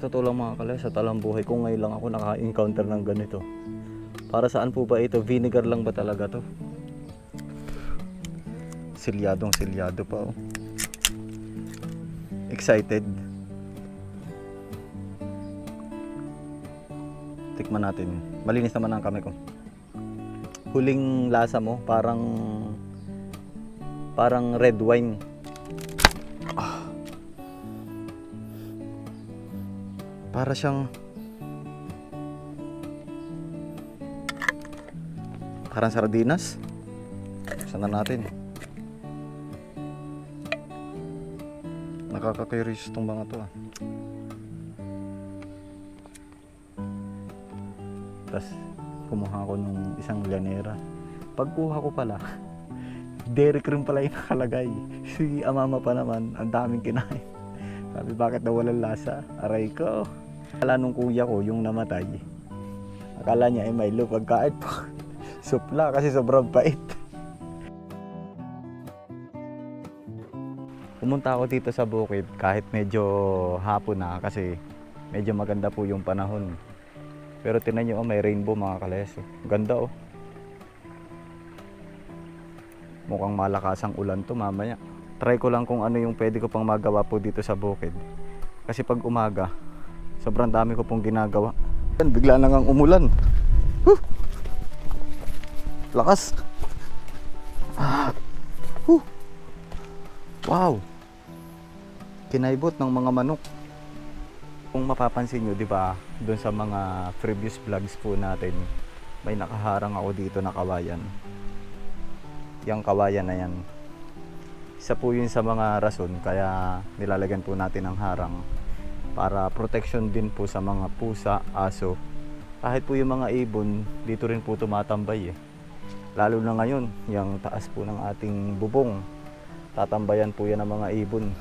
totoo lang mga kalesa, sa talang buhay ko ngayon lang ako naka-encounter ng ganito. Para saan po ba ito? Vinegar lang ba talaga to? Silyadong silyado pa oh. Excited. Tikman natin. Malinis naman ang kamay ko. Huling lasa mo, parang red wine. Para siyang parang sardinas. Buksan na natin. Nakaka-curious itong mga to ah. Tapos kumuha ako nung isang llanera. Pagkuha ko pala, dairy cream pala yung nakalagay. Si amama pa naman, ang daming kinain. Sabi, bakit daw walang lasa? Aray ko. Akala nung kuya ko, yung namatay, akala niya ay Milo, pagkain po. Supla kasi sobrang pait. Pumunta ako dito sa bukid kahit medyo hapon na kasi medyo maganda po yung panahon. Pero tingnan nyo, may rainbow mga kalesa. Ganda oh. Mukhang malakas ang ulan to mamaya. Try ko lang kung ano yung pwede ko pang magawa po dito sa bukid. Kasi pag umaga, sobrang dami ko pong ginagawa. Bigla na ngang umulan. Huh! Lakas. Wow. Kinaibot ng mga manok. Kung mapapansin nyo, di ba, doon sa mga previous vlogs po natin, may nakaharang ako dito na kawayan. Yang kawayan na yan. Isa po yun sa mga rason kaya nilalagyan po natin ng harang para protection din po sa mga pusa, aso. Kahit po yung mga ibon, dito rin po tumatambay eh. Lalo na ngayon, yung taas po ng ating bubong. Tatambayan po yan ng mga ibon.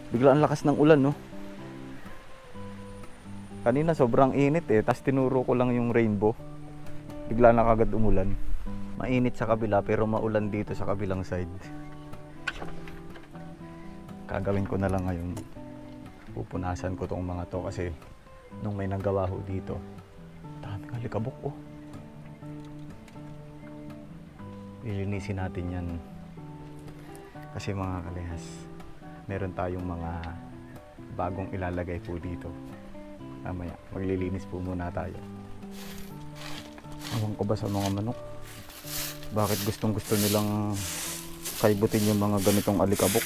Bigla ang lakas ng ulan no. Kanina sobrang init eh, tas tinuro ko lang yung rainbow. Bigla na kagad umulan. Mainit sa kabila pero maulan dito sa kabilang side. Gagawin ko na lang ngayon. Pupunasan ko tong mga to kasi nung may nagawa ho dito, daming alikabok oh. Lilinisin natin yan. Kasi mga kalehas, meron tayong mga bagong ilalagay po dito. Mamaya, maglilinis po muna tayo. Ewan ko ba sa mga manok? Bakit gustong gusto nilang kaibutin yung mga ganitong alikabok?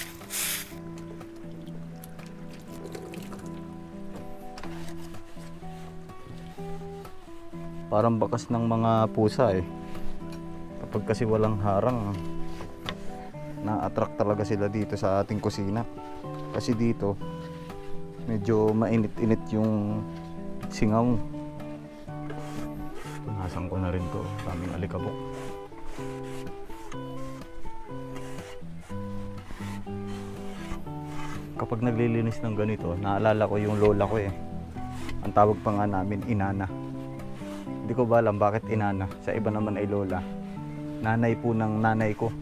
Parang bakas ng mga pusa eh. Kapag kasi walang harang, na-attract talaga sila dito sa ating kusina. Kasi dito, medyo mainit-init yung singaw. Punasan ko na rin to. Daming alikabok. Kapag naglilinis ng ganito, naalala ko yung lola ko eh. Ang tawag pa nga namin, inana. Hindi ko ba alam bakit inana. Sa iba naman ay lola. Nanay po ng nanay ko.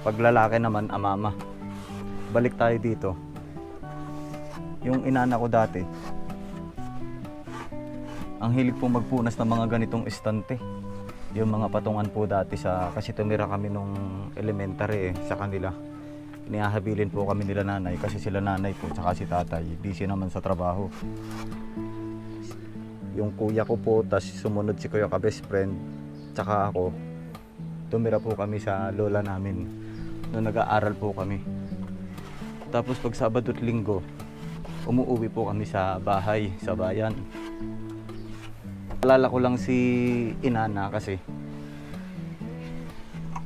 Pag lalaki naman, amama. Balik tayo dito. Yung inana ko dati, ang hilig po magpunas ng mga ganitong estante. Yung mga patungan po dati kasi tumira kami nung elementary sa kanila. Inihahabilin po kami nila nanay kasi sila nanay po tsaka si tatay, busy naman sa trabaho. Yung kuya ko po, tas sumunod si kuya ka best friend, tsaka ako, tumira po kami sa lola namin nung nag-aaral po kami. Tapos pag Sabado at Linggo, umuwi po kami sa bahay, sa bayan. Alala ko lang si inana kasi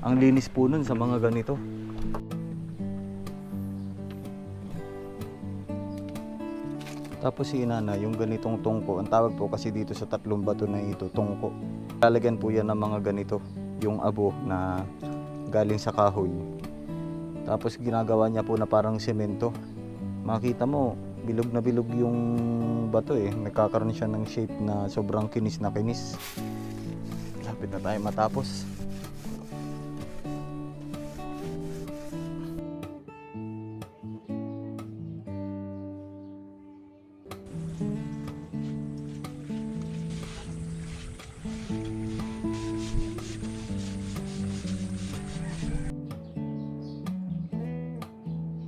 ang linis po nun sa mga ganito. Tapos si inana, yung ganitong tungko, ang tawag po kasi dito sa tatlong bato na ito, tungko. Lalagyan po yan ng mga ganito, yung abo na galing sa kahoy. Tapos ginagawa niya po na parang semento. Makita mo, bilog na bilog yung bato eh. Nagkakaroon siya ng shape na sobrang kinis na kinis. Lapit na tayo matapos.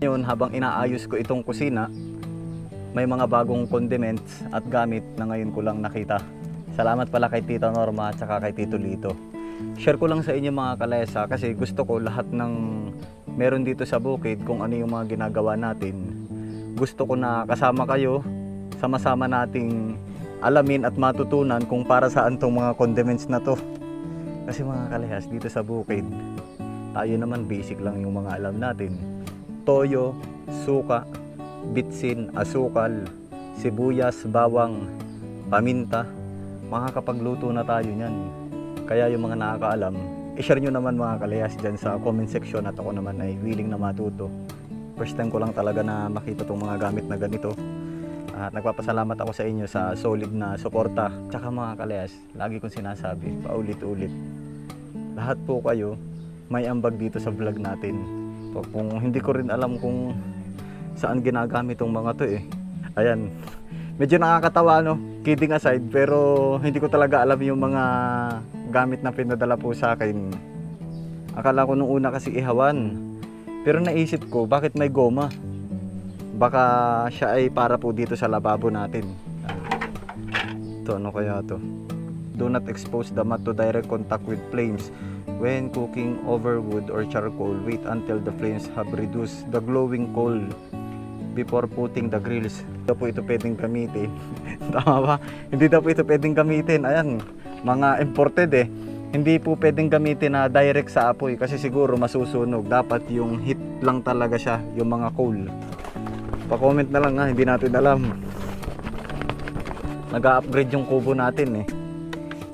Ngayon, habang inaayos ko itong kusina, may mga bagong condiments at gamit na ngayon ko lang nakita. Salamat pala kay Tita Norma at saka kay Tito Lito. Share ko lang sa inyo mga kalesa kasi gusto ko lahat ng meron dito sa bukid kung ano yung mga ginagawa natin. Gusto ko na kasama kayo, sama-sama nating alamin at matutunan kung para saan tong mga condiments na to. Kasi mga kalehas, dito sa bukid, tayo naman basic lang yung mga alam natin. Toyo, suka, bitsin, asukal, sibuyas, bawang, paminta. Makakapagluto na tayo niyan. Kaya yung mga nakakaalam, i-share nyo naman mga kalehas dyan sa comment section at ako naman ay willing na matuto. First time ko lang talaga na makita tong mga gamit na ganito. At nagpapasalamat ako sa inyo sa solid na suporta. Tsaka mga kalehas, lagi kong sinasabi, paulit-ulit. Lahat po kayo may ambag dito sa vlog natin. Kung hindi ko rin alam kung saan ginagamit tong mga to eh. Ayan. Medyo nakakatawa no, kidding aside, pero hindi ko talaga alam yung mga gamit na pinadala po sa akin. Akala ko nung una kasi ihawan. Pero naisip ko, bakit may goma? Baka siya ay para po dito sa lababo natin. Ito, ano kaya to? Do not expose the mat to direct contact with flames. When cooking over wood or charcoal, wait until the flames have reduced the glowing coal before putting the grills. Hindi po ito pwedeng gamitin. Tama ba? Hindi daw po ito pwedeng gamitin. Ayan, mga imported eh. Hindi po pwedeng gamitin na direct sa apoy kasi siguro masusunog. Dapat yung heat lang talaga siya, yung mga coal. Pa-comment na lang ha, hindi natin alam. Nag-upgrade yung kubo natin eh.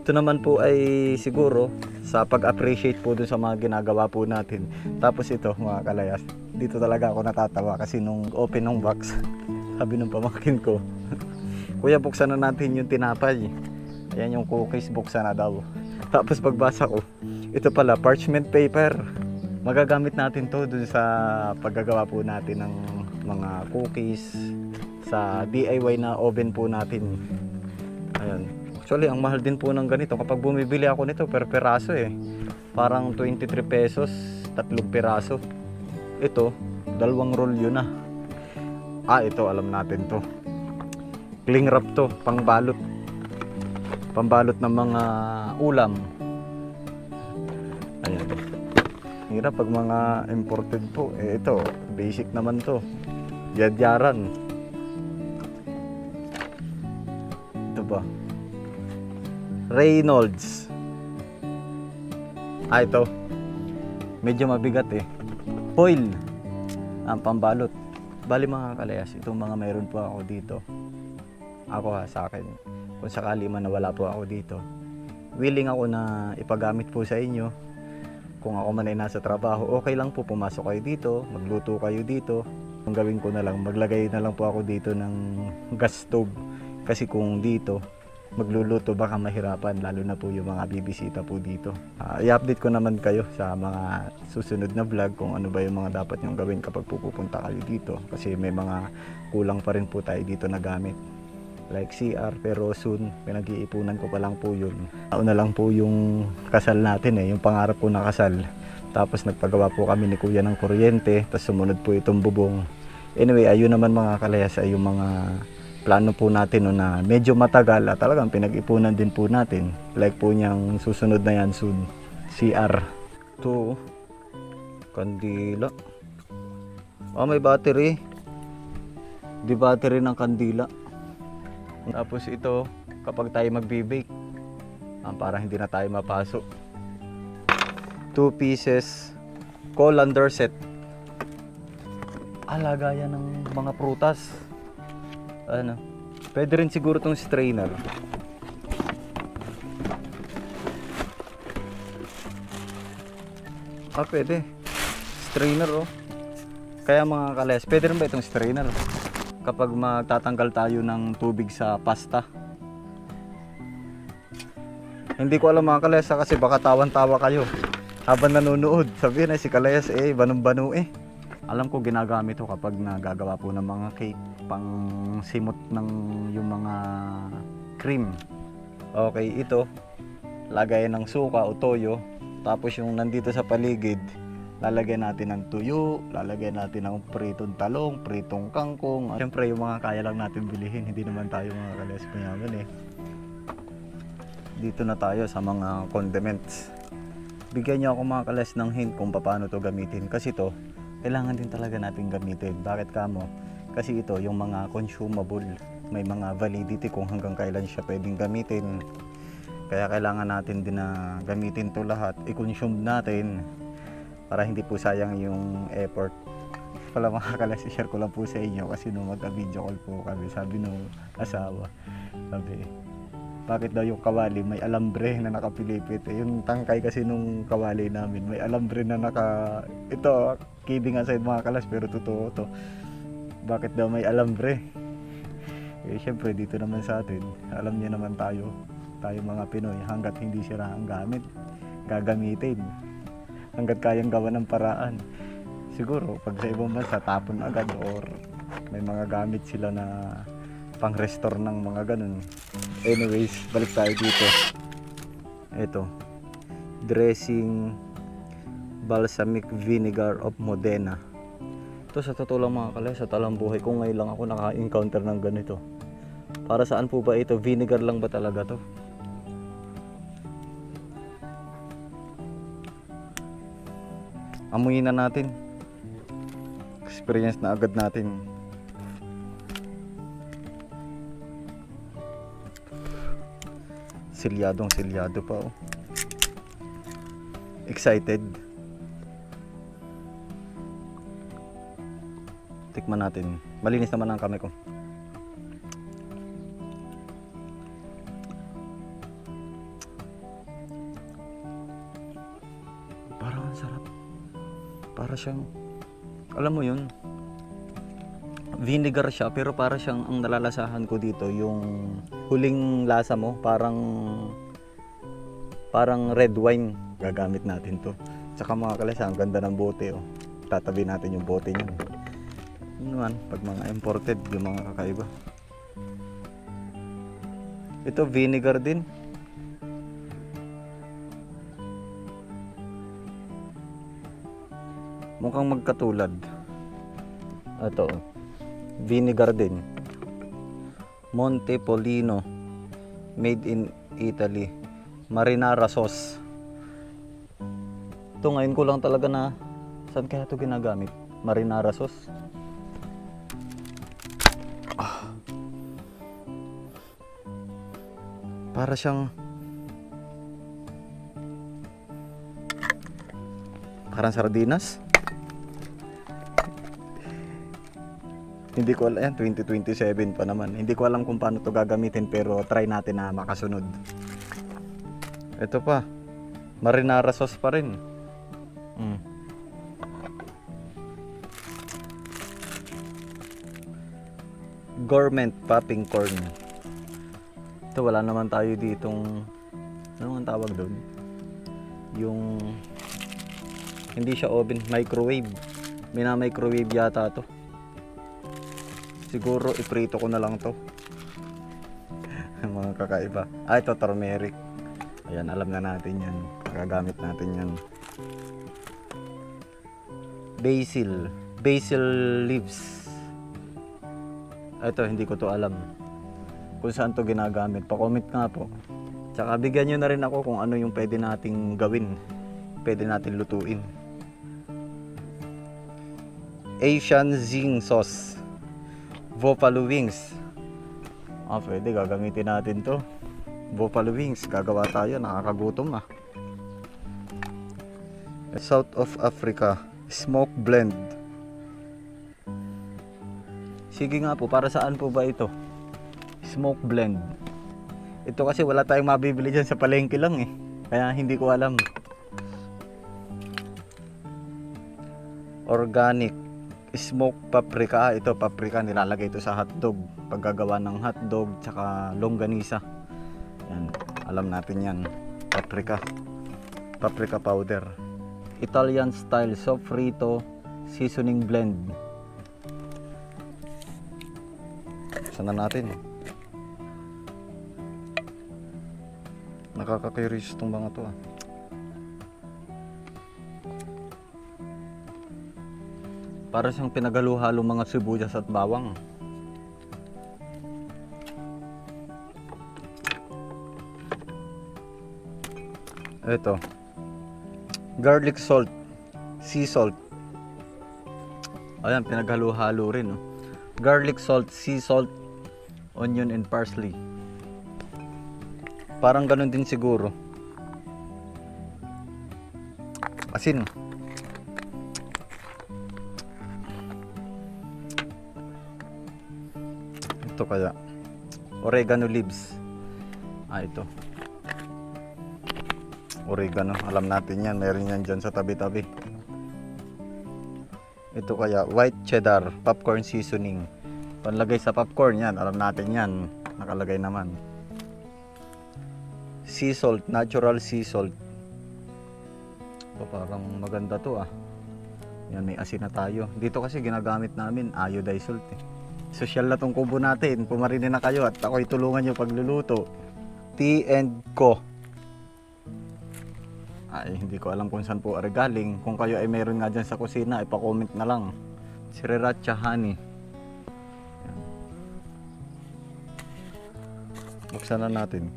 Ito naman po ay siguro sa pag-appreciate po dun sa mga ginagawa po natin. Tapos ito mga kalayas, dito talaga ako natatawa kasi nung open ng box, sabi ng pamangkin ko, kuya buksan na natin yung tinapay. Ayan yung cookies, buksan na daw. Tapos pagbasa ko, ito pala parchment paper. Magagamit natin to dun sa paggagawa po natin ng mga cookies, sa DIY na oven po natin. Ayan. Actually, ang mahal din po ng ganito. Kapag bumibili ako nito per peraso eh. Parang 23 pesos, 3 piraso. Ito, 2 rolyo na. Ito, alam natin to. Cling wrap to, pangbalot. Pambalot ng mga ulam. Ayan. Hirap pag mga imported po. Ito, basic naman to. Yadyaran. Ito ba? Reynolds. Ito. Medyo mabigat eh. Foil. Ang pambalot. Bali mga kalayas, itong mga meron po ako dito. Ako sa akin. Kung sakali man nawala po ako dito. Willing ako na ipagamit po sa inyo. Kung ako man ay nasa trabaho, okay lang po pumasok kayo dito. Magluto kayo dito. Ang gawin ko na lang, maglagay na lang po ako dito ng gas stove. Kasi kung dito, magluluto baka mahirapan lalo na po yung mga bibisita po dito. I-update ko naman kayo sa mga susunod na vlog kung ano ba yung mga dapat nyong gawin kapag pupunta kayo dito kasi may mga kulang pa rin po tayo dito na gamit like CR, pero soon pinag-iipunan ko pa lang po yun. Una lang po yung kasal natin yung pangarap ko na kasal, tapos nagpagawa po kami ni kuya ng kuryente, tapos sumunod po itong bubong. Anyway, ayun naman mga kalayas ay yung mga plano po natin na medyo matagal at talagang pinag-ipunan din po natin. Like po niyang susunod na yan soon. CR. Ito. Kandila. May battery. Di battery ng kandila. Tapos ito, kapag tayo magbe-bake, para hindi na tayo mapasok. 2 pieces colander set. Lagayan ng mga prutas. Pwede rin siguro tong strainer. Pwede. Strainer Kaya mga kales, pwede rin ba itong strainer? Kapag magtatanggal tayo ng tubig sa pasta. Hindi ko alam mga kales kasi baka tawan-tawa kayo habang nanonood. Sabihin si Kalayas banong-bano Alam ko ginagamit ko kapag nagagawa po ng mga cake, pang simot ng yung mga cream. Okay, ito lagay ng suka o toyo. Tapos yung nandito sa paligid, Lalagyan natin ng tuyo, lalagyan natin ng pritong talong, pritong kangkong. Siyempre yung mga kaya lang natin bilihin, hindi naman tayo mga kalas mayaman eh. Dito na tayo sa mga condiments. Bigyan niyo ako mga kalas ng hint kung paano to gamitin. Kasi to, kailangan din talaga natin gamitin. Bakit kamo? Kasi ito, yung mga consumable, may mga validity kung hanggang kailan siya pwedeng gamitin. Kaya kailangan natin din na gamitin to lahat, i-consume natin para hindi po sayang yung effort. Pala mga kalas, i-share ko lang po sa inyo kasi nung magka-video call po kami, sabi nung asawa, sabi, bakit daw yung kawali may alambre na nakapilipit? Yung tangkay kasi nung kawali namin, may alambre na ito, kidding aside mga kalas, pero totoo to. Bakit daw may alambre? Eh, syempre dito naman sa atin, alam niyo naman tayo mga Pinoy, hanggat hindi sira ang gamit, gagamitin. Hanggat kayang gawa ng paraan. Siguro pag sa ibang bansa tapon agad, or may mga gamit sila na pang restore ng mga ganun. Anyways, balik tayo dito. Ito, dressing balsamic vinegar of Modena. Ito sa totoo lang mga kalay, sa talang buhay ko ngayon lang ako naka-encounter ng ganito. Para saan po ba ito? Vinegar lang ba talaga to? Amuyin na natin. Experience na agad natin. Silyado pa oh. Excited. Tikman natin. Malinis naman ang kamay ko. Parang ang sarap. Para siyang, alam mo yun, vinegar siya, pero para siyang, ang nalalasahan ko dito yung huling lasa mo, parang red wine. Gagamit natin to. Tsaka mga kalasa, ang ganda ng bote oh. Tatabi natin yung bote niyan. Ano naman, pag mga imported, yung mga kakaiba. Ito vinegar din. Mukhang magkatulad. Ito, vinegar din. Montepolino, made in Italy. Marinara sauce. Ito ngayon ko lang talaga na, saan kaya ito ginagamit? Marinara sauce. Para siyang, parang sardinas. Hindi ko alam, 2027 pa naman. Hindi ko alam kung paano to gagamitin, pero try natin na makasunod. Ito pa, marinara sauce pa rin. Gourmet popping corn. Ito wala naman tayo ditong, ano ang tawag doon? Yung hindi siya oven, microwave. Mina-microwave yata to. Siguro iprito ko na lang to. Mga kakaiba. Ito turmeric. Ayan, alam na natin yan. Gagamit natin yan. Basil leaves. Ito, hindi ko to alam kung saan to ginagamit. Pa-comment nga po. Tsaka bigyan nyo na rin ako kung ano yung pwede nating gawin. Pwede natin lutuin. Asian zing sauce. Buffalo wings. Pwede gagamitin natin to. Buffalo wings, gagawa tayo, nakakagutom ah. South of Africa, smoke blend. Sige nga po, para saan po ba ito? Smoke blend. Ito kasi wala tayong mabibili dyan sa palengke lang eh. Kaya hindi ko alam. Organic smoked paprika. Ito paprika, nilalagay ito sa hotdog. Paggagawa ng hotdog tsaka longganisa. Yan, alam natin yan. Paprika powder. Italian style sofrito seasoning blend. Sana natin. Nakaka-curious itong mga to ah. Para siyang pinaghalu-halo mga sibuyas at bawang. Ito. Garlic salt. Sea salt. Ayan, pinaghalu-halo rin. Oh. Garlic salt, sea salt, onion and parsley. Parang ganun din siguro. Asin. Ito kaya. Oregano leaves. Ito. Oregano. Alam natin yan. Meron yan dyan sa tabi-tabi. Ito kaya. White cheddar. Popcorn seasoning. Panlagay sa popcorn yan. Alam natin yan. Nakalagay naman. Sea salt. Natural sea salt. Parang maganda to ah. Yan, may asin na tayo. Dito kasi ginagamit namin iodized salt eh. Social na tong kubo natin. Pumarinin na kayo at ako'y tulungan nyo pagluluto. T&Co. Ay, hindi ko alam kung saan po galing. Kung kayo ay meron nga dyan sa kusina, ipa-comment na lang. Sriracha honey. Yan. Buksan na natin.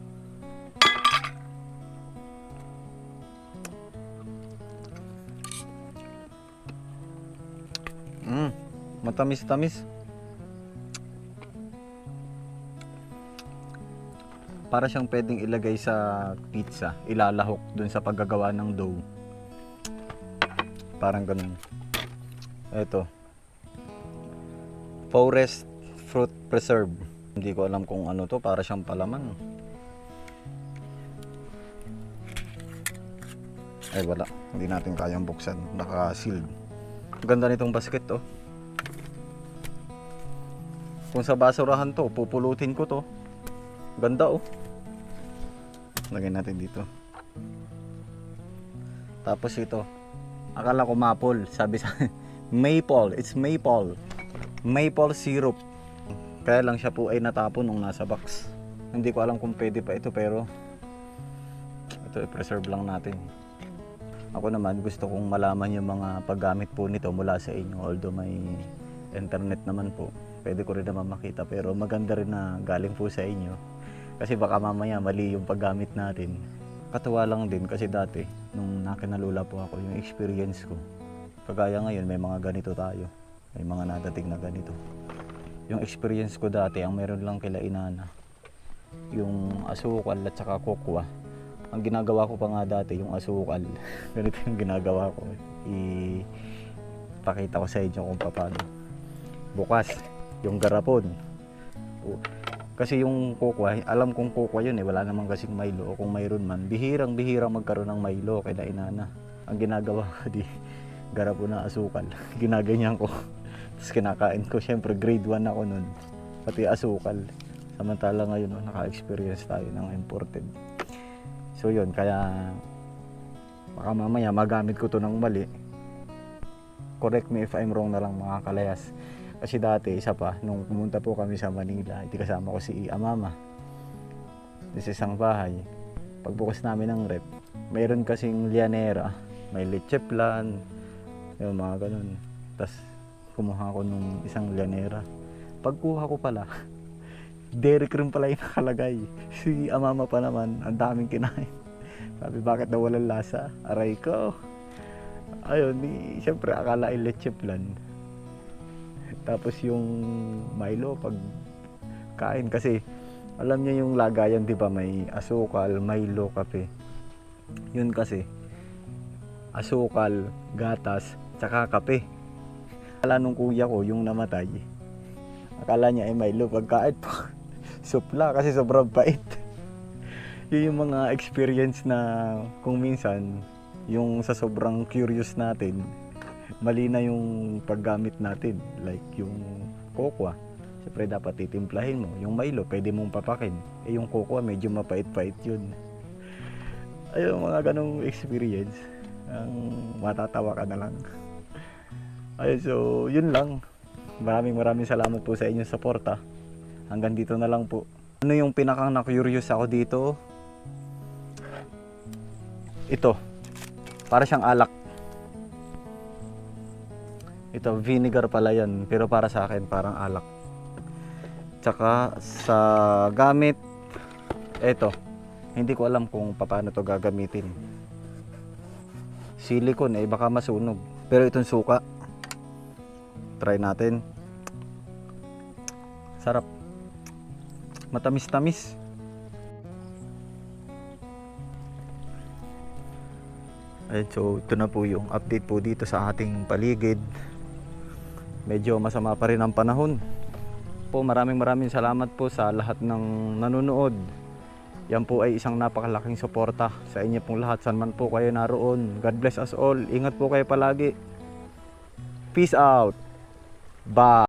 Matamis-tamis. Para siyang pwedeng ilagay sa pizza, ilalahok dun sa paggagawa ng dough. Parang ganun. Ito. Forest fruit preserve. Hindi ko alam kung ano to, para siyang palaman. Ay wala, hindi natin kayang buksan. Naka-sealed. Ganda nitong basket oh. Kung sa basurahan to, pupulutin ko to. Ganda oh. Lagyan natin dito. Tapos ito. Akala ko maple. Sabi sa maple. It's maple. Maple syrup. Kaya lang siya po ay natapon nung nasa box. Hindi ko alam kung pwede pa ito pero ito i-preserve lang natin. Ako naman gusto kong malaman yung mga paggamit po nito mula sa inyo. Although may internet naman po. Pwede ko rin naman makita pero maganda rin na galing po sa inyo kasi baka mamaya mali yung paggamit natin. Katuwa lang din kasi dati nung nakinalula po ako yung experience ko, kagaya ngayon may mga ganito tayo, may mga nadating na ganito. Yung experience ko dati ang meron lang kila inana yung asukal at saka kokwa. Ang ginagawa ko pa nga dati yung asukal ganito yung ginagawa ko, ipakita ko sa inyo kung paano bukas yung garapon. Kasi yung kokwa, alam kong kokwa yun eh, wala namang kasing Milo o kung mayroon man, bihirang magkaroon ng Milo kaya inana. Ang ginagawa ko di garapon na asukal. Ginaganyan ko. Tapos kinakain ko, syempre grade 1 ako nun. Pati asukal. Samantala ngayon naka-experience tayo ng imported. So yun, kaya baka mamaya magamit ko to ng mali. Correct me if I'm wrong na lang mga kalayas. Kasi dati, isa pa, nung pumunta po kami sa Manila, hindi kasama ko si Amama. Sa isang bahay. Pagbukas namin ng rep, mayroon kasing lianera, may leche plan, yung mga ganun. Tapos, kumuha ko nung isang lianera. Pagkuha ko pala, dairy cream pala yung nakalagay. Si Amama pa naman, ang daming kinain. Sabi, bakit daw walang lasa? Aray ko. Ayun, siyempre, akala ay leche plan. Tapos yung Milo pag kain kasi alam niya yung lagayan, 'di ba? May asukal, Milo, kape. Yun kasi asukal, gatas, tsaka kape. Akala nung kuya ko yung namatay. Akala niya ay Milo pagkain po. Supla kasi sobrang pait. Yun yung mga experience na kung minsan yung sa sobrang curious natin mali na yung paggamit natin, like yung kokwa siyempre dapat titimplahin mo, yung Milo pwede mong papakin, yung kokwa medyo mapait-pait yun. Ayun, mga ganong experience ang matatawa ka na lang. Ayun, so yun lang, maraming salamat po sa inyong suporta. Hanggang dito na lang po. Ano yung pinakang na-curious ako dito, ito para siyang alak. Ito, vinegar pala yan. Pero para sa akin, parang alak. Tsaka sa gamit, eto. Hindi ko alam kung paano to gagamitin. Silicone, baka masunog. Pero itong suka, try natin. Sarap. Matamis-tamis. Ayun, so ito na po yung update po dito sa ating paligid. Medyo masama pa rin ang panahon. Po, maraming salamat po sa lahat ng nanonood. Yan po ay isang napakalaking suporta sa inyo pong lahat. Saan man po kayo naroon. God bless us all. Ingat po kayo palagi. Peace out. Bye.